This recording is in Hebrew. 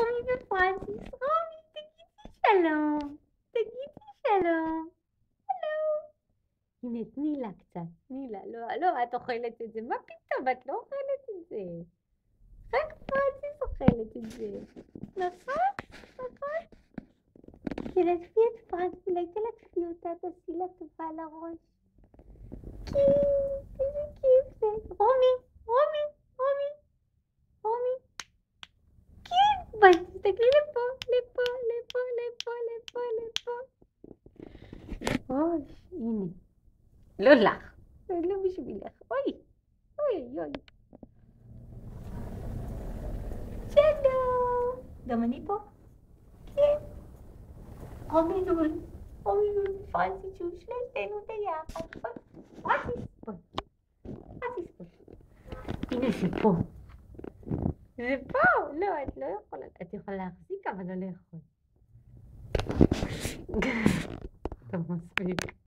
רומי ופרנסיס. רומי, תגידי שלום. תגידי שלום. שלום. הנה, תני לה קצת. תני לה. לא, את אוכלת את זה. מה פתאום? את לא אוכלת את זה. רק פרנסיס אוכלת את זה. נכון? נכון? תלטפי את פרנסיס. אולי תלטפי אותה. תעשי לה טובה על הראש. כיף. איזה כיף זה. רומי. רומי. רומי. רומי. כן, בואי, תסתכלי לפה, לפה, לפה, לפה, לפה, לפה. אוי, הנה. לא לך, זה לא בשבילך. אוי, אוי, אוי. שלום. גם אני פה? כן. רומי זול, פרנסיס, שהוא שלושתנו ביחד. פרנסיס, בואי. פרנסיס, בואי. הנה זה פה. זה פה, לא, את לא יכולה, את יכולה להחזיק אבל לא לאכול. טוב, מספיק.